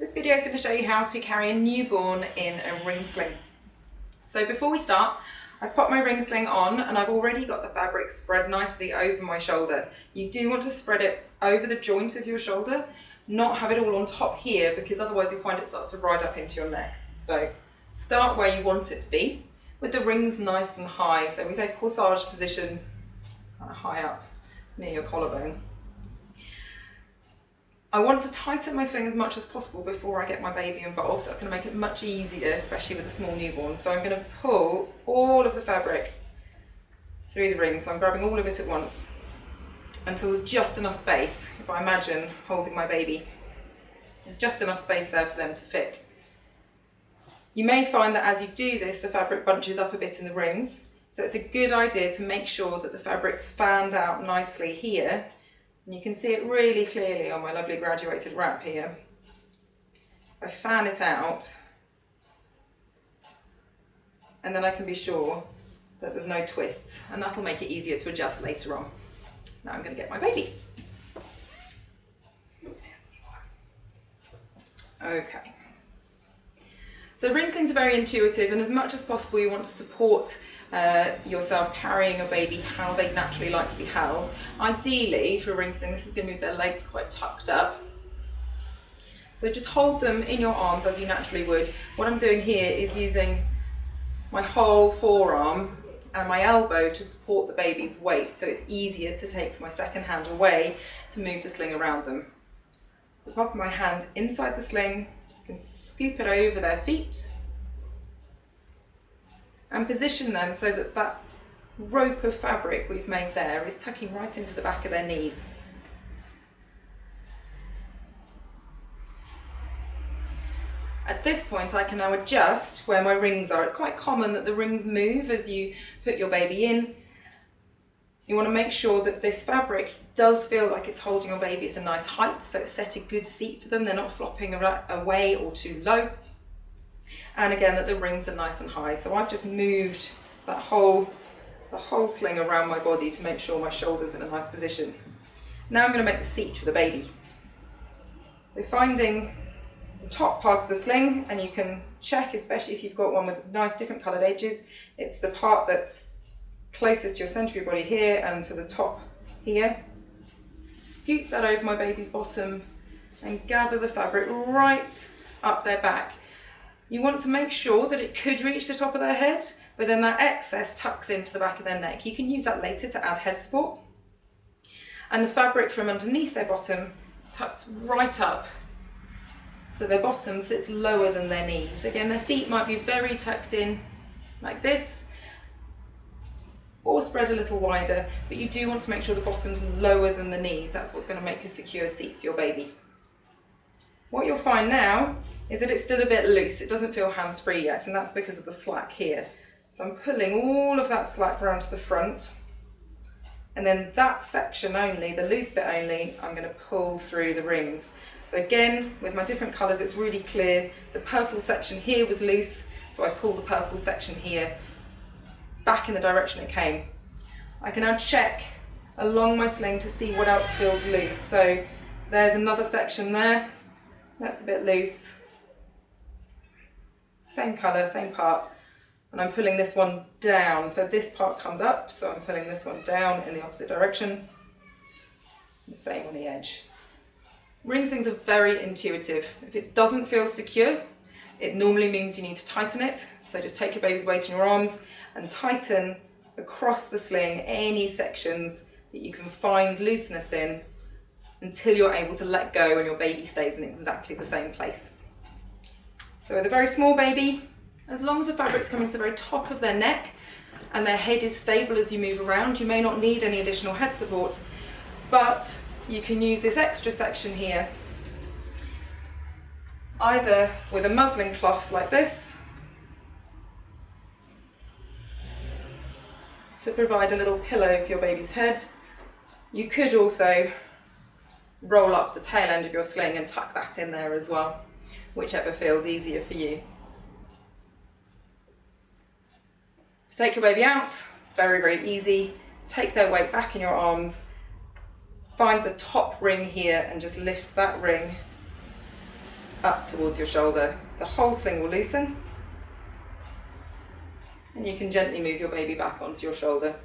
This video is going to show you how to carry a newborn in a ring sling. So before we start, I've put my ring sling on and I've already got the fabric spread nicely over my shoulder. You do want to spread it over the joint of your shoulder, not have it all on top here, because otherwise you'll find it starts to ride up into your neck. So start where you want it to be, with the rings nice and high. So we say corsage position, kind of high up near your collarbone. I want to tighten my sling as much as possible before I get my baby involved. That's going to make it much easier, especially with a small newborn. So I'm going to pull all of the fabric through the ring. So I'm grabbing all of it at once until there's just enough space. If I imagine holding my baby, there's just enough space there for them to fit. You may find that as you do this, the fabric bunches up a bit in the rings. So it's a good idea to make sure that the fabric's fanned out nicely here. And you can see it really clearly on my lovely graduated wrap here. I fan it out, and then I can be sure that there's no twists, and that'll make it easier to adjust later on. Now I'm going to get my baby. Okay. So ring slings are very intuitive, and as much as possible you want to support yourself carrying a baby how they naturally like to be held. Ideally for a ring sling, this is going to move their legs quite tucked up. So just hold them in your arms as you naturally would. What I'm doing here is using my whole forearm and my elbow to support the baby's weight, so it's easier to take my second hand away to move the sling around them. So pop my hand inside the sling, I can scoop it over their feet and position them so that that rope of fabric we've made there is tucking right into the back of their knees. At this point I can now adjust where my rings are. It's quite common that the rings move as you put your baby in. You want to make sure that this fabric does feel like it's holding your baby at a nice height, so it's set a good seat for them, they're not flopping away or too low. And again, that the rings are nice and high. So I've just moved the whole sling around my body to make sure my shoulder's in a nice position. Now I'm going to make the seat for the baby. So finding the top part of the sling, and you can check, especially if you've got one with nice different coloured edges, it's the part that's closest to your centre of your body here and to the top here. Scoop that over my baby's bottom and gather the fabric right up their back. You want to make sure that it could reach the top of their head, but then that excess tucks into the back of their neck. You can use that later to add head support. And the fabric from underneath their bottom tucks right up, so their bottom sits lower than their knees. Again, their feet might be very tucked in like this, or spread a little wider, but you do want to make sure the bottom's lower than the knees. That's what's going to make a secure seat for your baby. What you'll find now is that it's still a bit loose. It doesn't feel hands-free yet, and that's because of the slack here. So I'm pulling all of that slack round to the front, and then that section only, the loose bit only, I'm going to pull through the rings. So again, with my different colours, it's really clear. The purple section here was loose, so I pulled the purple section here back in the direction it came. I can now check along my sling to see what else feels loose. So there's another section there, that's a bit loose. Same colour, same part, and I'm pulling this one down. So this part comes up, so I'm pulling this one down in the opposite direction. The same on the edge. Ring slings are very intuitive. If it doesn't feel secure, it normally means you need to tighten it. So just take your baby's weight in your arms and tighten across the sling any sections that you can find looseness in until you're able to let go and your baby stays in exactly the same place. So with a very small baby, as long as the fabric's coming to the very top of their neck and their head is stable as you move around, you may not need any additional head support, but you can use this extra section here, either with a muslin cloth like this, to provide a little pillow for your baby's head. You could also roll up the tail end of your sling and tuck that in there as well, whichever feels easier for you. To take your baby out, very, very easy. Take their weight back in your arms, find the top ring here and just lift that ring up towards your shoulder. The whole sling will loosen, and you can gently move your baby back onto your shoulder.